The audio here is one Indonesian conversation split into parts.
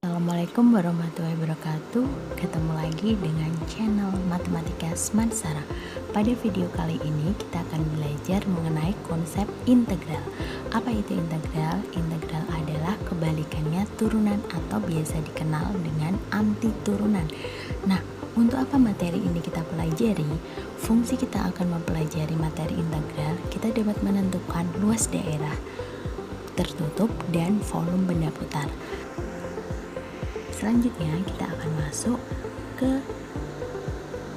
Assalamualaikum warahmatullahi wabarakatuh. Ketemu lagi dengan channel Matematika Smansara. Pada video kali ini kita akan belajar mengenai konsep integral. Apa itu integral? Integral adalah kebalikannya turunan atau biasa dikenal dengan anti turunan. Nah, untuk apa materi ini kita pelajari? Fungsi kita akan mempelajari materi integral. Kita dapat menentukan luas daerah tertutup dan volume benda putar. Selanjutnya kita akan masuk ke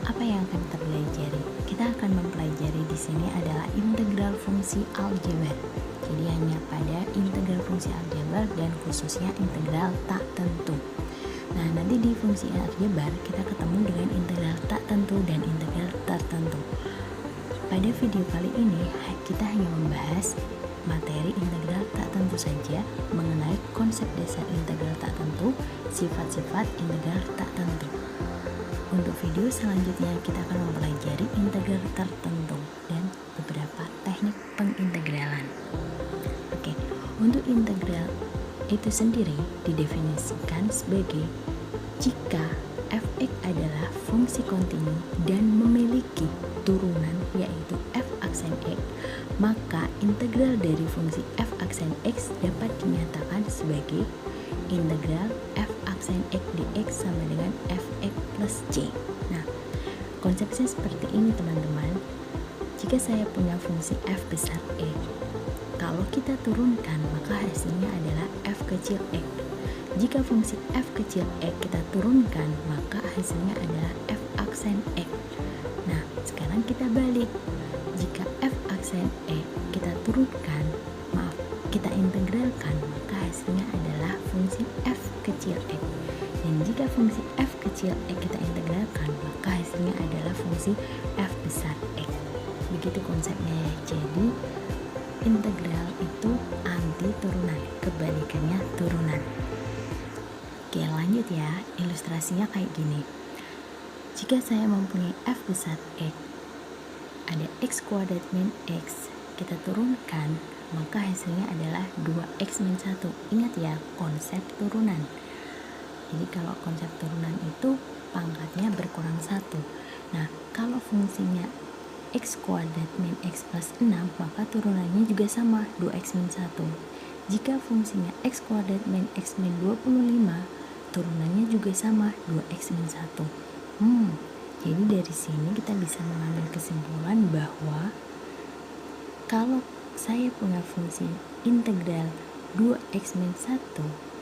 apa yang akan kita pelajari. Kita akan mempelajari di sini adalah integral fungsi aljabar. Jadi hanya pada integral fungsi aljabar dan khususnya integral tak tentu. Nah, nanti di fungsi aljabar kita ketemu dengan integral tak tentu dan integral tertentu. Pada video kali ini kita hanya membahas materi integral tak tentu saja, mengenai konsep dasar integral tak tentu, sifat-sifat integral tak tentu. Untuk video selanjutnya kita akan mempelajari integral tertentu dan beberapa teknik pengintegralan. Oke, untuk integral itu sendiri didefinisikan sebagai jika f(x) adalah fungsi kontinu dan memiliki turunan yaitu f aksen x, maka integral dari fungsi f aksen x dapat dinyatakan sebagai integral f aksen x dx sama dengan fx plus c. Nah, konsepnya seperti ini teman-teman. Jika saya punya fungsi f besar x, kalau kita turunkan maka hasilnya adalah f kecil x. Jika fungsi f kecil x kita turunkan maka hasilnya adalah f aksen x. Nah, sekarang kita balik. Jika f aksen x kita turunkan, kita integralkan, maka hasilnya adalah fungsi f kecil x. Dan jika fungsi f kecil x kita integralkan, maka hasilnya adalah fungsi f besar x. Begitu konsepnya ya. Jadi integral itu anti turunan, kebalikannya turunan. Oke, lanjut ya. Ilustrasinya kayak gini. Jika saya mempunyai f besar x, ada x kuadrat min x, kita turunkan, maka hasilnya adalah 2x min 1. Ingat ya, konsep turunan. Jadi kalau konsep turunan itu pangkatnya berkurang 1. Nah, kalau fungsinya x kuadrat min x plus 6, maka turunannya juga sama, 2x min 1. Jika fungsinya x kuadrat min x min 25, turunannya juga sama, 2x min 1. Jadi dari sini kita bisa mengambil kesimpulan bahwa kalau saya punya fungsi integral 2x min 1,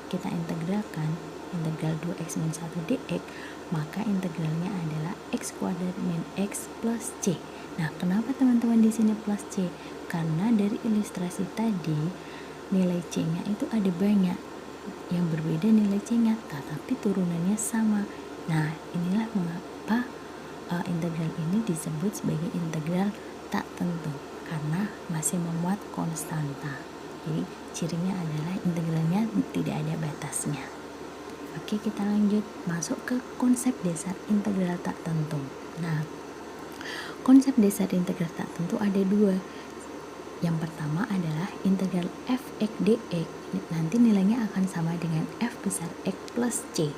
kita integralkan integral 2x min 1 dx, maka integralnya adalah x kuadrat min x plus c. Nah, kenapa teman-teman di sini plus c? Karena dari ilustrasi tadi nilai c-nya itu ada banyak yang berbeda nilai c-nya, tetapi turunannya sama. Nah, inilah mengapa integral ini disebut sebagai integral tak tentu, karena masih memuat konstanta. Jadi cirinya adalah integralnya tidak ada batasnya. Oke, kita lanjut masuk ke konsep dasar integral tak tentu. Nah, konsep dasar integral tak tentu ada dua. Yang pertama adalah integral fx dx, nanti nilainya akan sama dengan f besar x plus c.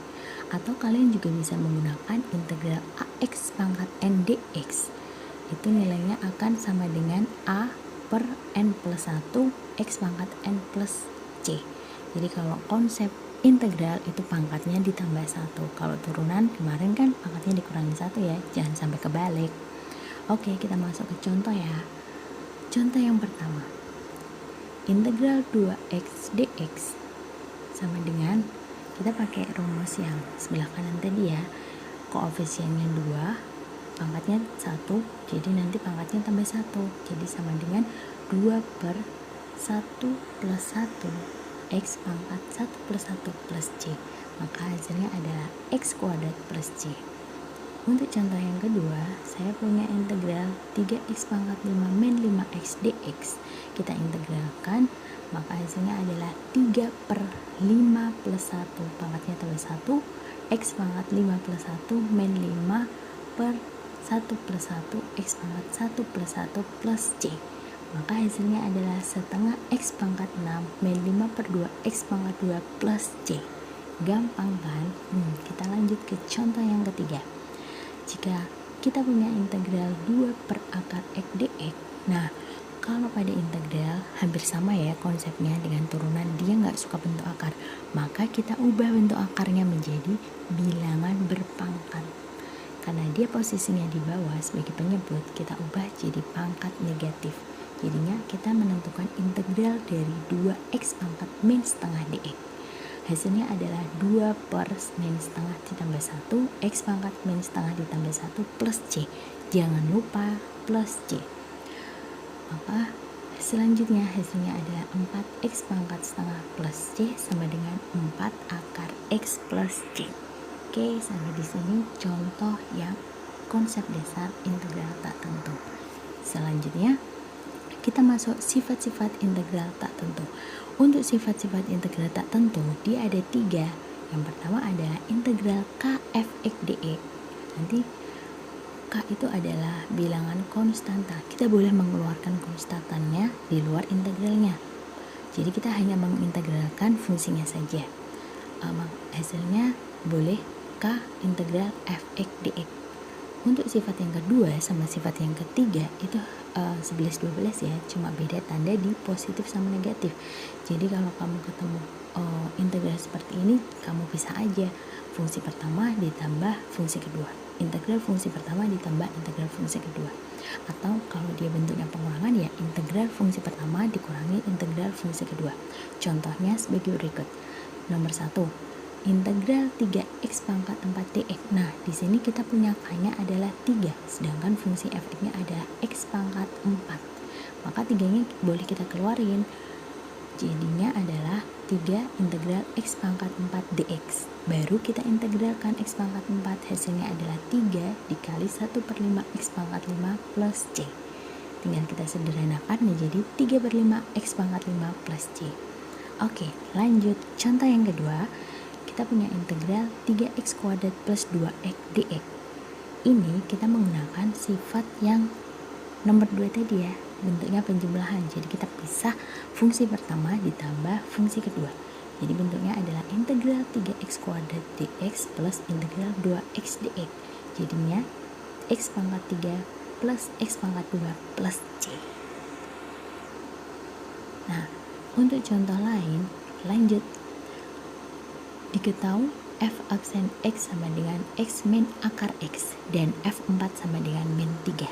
Atau kalian juga bisa menggunakan integral ax pangkat n dx. Itu nilainya akan sama dengan a per n plus 1 x pangkat n plus c. Jadi kalau konsep integral itu pangkatnya ditambah 1. Kalau turunan kemarin kan pangkatnya dikurangi 1 ya, jangan sampai kebalik. Oke, kita masuk ke contoh ya. Contoh yang pertama, integral 2x dx sama dengan, kita pakai rumus yang sebelah kanan tadi ya, koefisiennya 2, pangkatnya 1, jadi nanti pangkatnya tambah 1, jadi sama dengan 2 per 1 plus 1 x pangkat 1 plus 1 plus c, maka hasilnya adalah x kuadrat plus c. Untuk contoh yang kedua, saya punya integral 3x pangkat 5 min 5x dx. Kita integralkan, maka hasilnya adalah 3 per 5 plus 1, pangkatnya tambah 1, x pangkat 5 plus 1 min 5 per 1 plus 1, x pangkat 1 plus 1 plus c. Maka hasilnya adalah setengah x pangkat 6 min 5 per 2, x pangkat 2 plus c. Gampang kan? Kita lanjut ke contoh yang ketiga. Jika kita punya integral 2 per akar X dx, nah kalau pada integral hampir sama ya konsepnya dengan turunan, dia nggak suka bentuk akar, maka kita ubah bentuk akarnya menjadi bilangan berpangkat. Karena dia posisinya di bawah sebagai penyebut, kita ubah jadi pangkat negatif. Jadinya kita menentukan integral dari 2x pangkat min setengah dx. Hasilnya adalah 2 per min setengah ditambah 1, x pangkat min setengah ditambah 1 plus c. Jangan lupa plus c. Maka selanjutnya hasilnya adalah 4x pangkat setengah plus c sama dengan 4 akar x plus c. Oke, sampai di sini contoh yang konsep dasar integral tak tentu. Selanjutnya kita masuk sifat-sifat integral tak tentu. Untuk sifat-sifat integral tak tentu, dia ada 3. Yang pertama adalah integral k f x dx. Nanti k itu adalah bilangan konstanta. Kita boleh mengeluarkan konstantannya di luar integralnya. Jadi kita hanya mengintegralkan fungsinya saja. Hasilnya boleh k integral f x dx. Untuk sifat yang kedua sama sifat yang ketiga itu 11-12 ya, cuma beda tanda di positif sama negatif. Jadi kalau kamu ketemu integral seperti ini, kamu bisa aja fungsi pertama ditambah fungsi kedua, integral fungsi pertama ditambah integral fungsi kedua. Atau kalau dia bentuknya pengurangan ya integral fungsi pertama dikurangi integral fungsi kedua. Contohnya sebagai berikut. Nomor 1, integral 3x pangkat 4 dx. Nah, di sini kita punya k-nya adalah 3, sedangkan fungsi f(x)-nya adalah x pangkat 4. Maka 3-nya boleh kita keluarin. Jadinya adalah 3 integral x pangkat 4 dx. Baru kita integralkan x pangkat 4, hasilnya adalah 3 dikali 1 per 5 x pangkat 5 plus c. Tinggal kita sederhanakan menjadi 3 per 5 x pangkat 5 plus c. Oke, lanjut. Contoh yang kedua, kita punya integral 3x kuadrat plus 2x dx. Ini kita menggunakan sifat yang nomor 2 tadi ya, bentuknya penjumlahan. Jadi kita pisah fungsi pertama ditambah fungsi kedua. Jadi bentuknya adalah integral 3x kuadrat dx plus integral 2x dx. Jadinya x pangkat 3 plus x pangkat 2 plus c. Nah, untuk contoh lain, lanjut. Diketahui f aksen x sama dengan x min akar x dan f4 sama dengan min 3.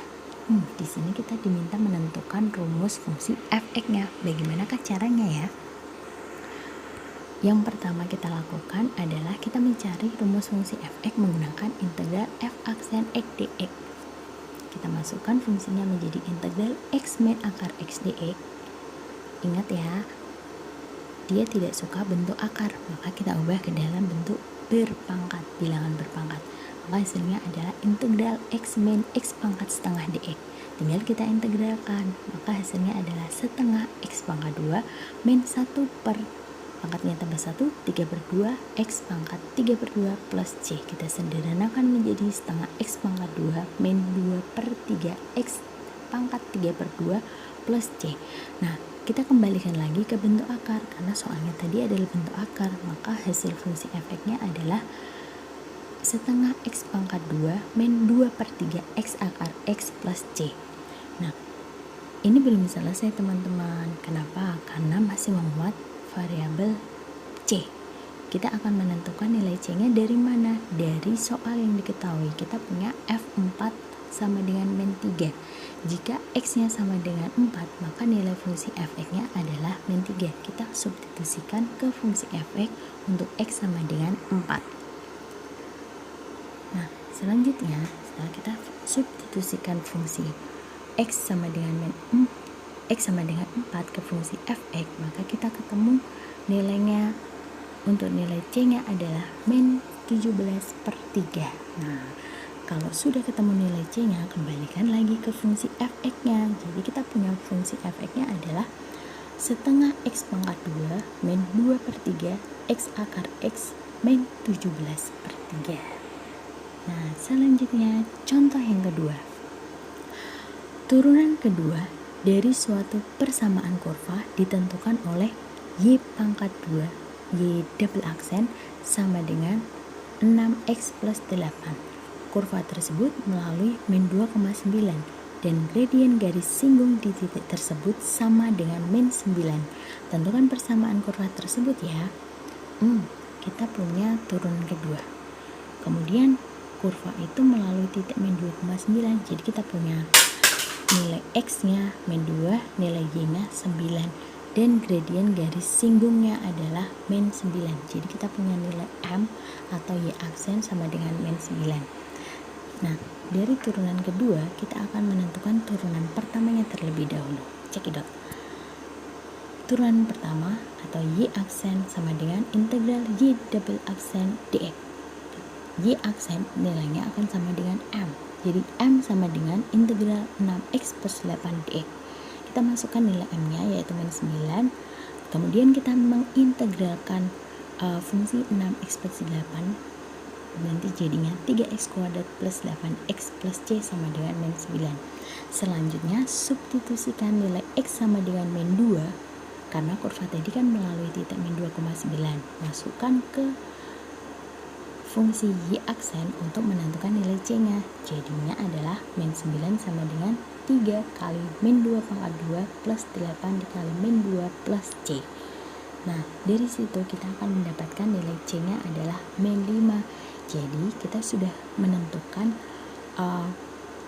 Di sini kita diminta menentukan rumus fungsi f(x)-nya. Bagaimanakah caranya ya? Yang pertama kita lakukan adalah kita mencari rumus fungsi f(x) menggunakan integral f aksen x dx. Kita masukkan fungsinya menjadi integral x min akar x dx. Ingat ya, dia tidak suka bentuk akar, maka kita ubah ke dalam bentuk berpangkat, bilangan berpangkat. Maka hasilnya adalah integral x min x pangkat setengah dx. Tinggal kita integralkan, maka hasilnya adalah setengah x pangkat 2 min 1 per pangkatnya tambah 1, 3 per 2 x pangkat 3 per 2 plus c. Kita sederhanakan menjadi setengah x pangkat 2 min 2 per 3 x pangkat 3 per 2 plus c. Nah, kita kembalikan lagi ke bentuk akar karena soalnya tadi adalah bentuk akar, maka hasil fungsi f(x)-nya adalah setengah x pangkat 2 min 2 per 3 x akar x plus c. Nah, ini belum selesai teman-teman. Kenapa? Karena masih memuat variabel c. Kita akan menentukan nilai c-nya dari mana? Dari soal yang diketahui. Kita punya f4 sama dengan min 3. Jika x-nya sama dengan 4, maka nilai fungsi f(x)-nya adalah min 3. Kita substitusikan ke fungsi f(x) untuk x sama dengan 4. Nah, selanjutnya setelah kita substitusikan fungsi x sama dengan x sama dengan 4 ke fungsi f(x), maka kita ketemu nilainya. Untuk nilai c-nya adalah min 17 per 3. Nah, kalau sudah ketemu nilai c-nya, kembalikan lagi ke fungsi f(x)-nya. Jadi kita punya fungsi f(x)-nya adalah setengah x pangkat 2 min 2 per 3 x akar x min 17 per 3. Nah, selanjutnya contoh yang kedua. Turunan kedua dari suatu persamaan kurva ditentukan oleh y pangkat 2, y double aksen sama dengan 6x plus 8. Kurva tersebut melalui min 2,9 dan gradien garis singgung di titik tersebut sama dengan min 9. Tentukan persamaan kurva tersebut ya. Kita punya turunan kedua. Kemudian kurva itu melalui titik min 2,9, jadi kita punya nilai x-nya min 2, nilai y-nya 9. Dan gradien garis singgungnya adalah min 9. Jadi kita punya nilai M atau Y aksen sama dengan min 9. Nah, dari turunan kedua kita akan menentukan turunan pertamanya terlebih dahulu. Cekidot. Turunan pertama atau Y aksen sama dengan integral Y double aksen dx. Y aksen nilainya akan sama dengan M. Jadi M sama dengan integral 6x plus 8 dx. Kita masukkan nilai M-nya yaitu min 9. Kemudian kita mengintegralkan fungsi 6x plus 8. Nanti jadinya 3x kuadrat plus 8x plus c sama dengan min 9. Selanjutnya substitusikan nilai x sama dengan min 2. Karena kurva tadi kan melalui titik min 2,9. Masukkan ke fungsi y aksen untuk menentukan nilai c-nya. Jadinya adalah min 9 sama dengan 3 kali min 2 pangkat 2 plus 8 dikali min 2 plus C. Nah, dari situ kita akan mendapatkan nilai C-nya adalah min 5. Jadi, kita sudah menentukan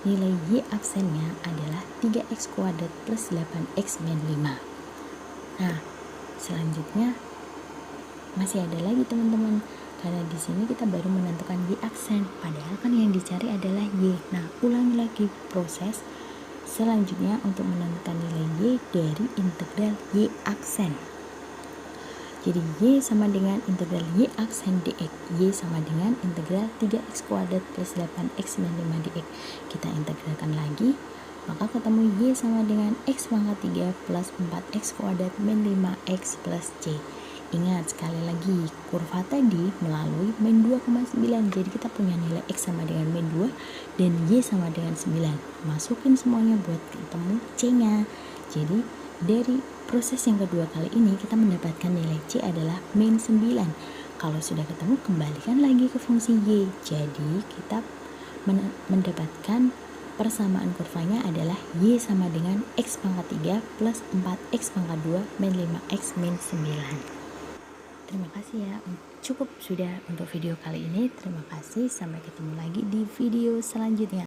nilai Y aksennya adalah 3x kuadrat plus 8x min 5. Nah, selanjutnya masih ada lagi teman-teman. Karena di sini kita baru menentukan Y aksen, padahal kan yang dicari adalah Y. Nah, ulangi lagi proses selanjutnya untuk menentukan nilai Y dari integral Y aksen. Jadi Y sama dengan integral Y aksen dx. Y sama dengan integral 3x kuadrat plus 8x min 5 dx. Kita integralkan lagi, maka ketemu Y sama dengan x pangkat 3 plus 4x kuadrat min 5x plus C. Ingat sekali lagi, kurva tadi melalui min 2,9. Jadi kita punya nilai x sama dengan min 2 dan y sama dengan 9. Masukin semuanya buat ketemu c-nya. Jadi dari proses yang kedua kali ini kita mendapatkan nilai c adalah min 9. Kalau sudah ketemu, kembalikan lagi ke fungsi y. Jadi kita mendapatkan persamaan kurvanya adalah y sama dengan x pangkat 3 plus 4x pangkat 2 min 5x min 9. Terima kasih ya, cukup sudah untuk video kali ini. Terima kasih, sampai ketemu lagi di video selanjutnya.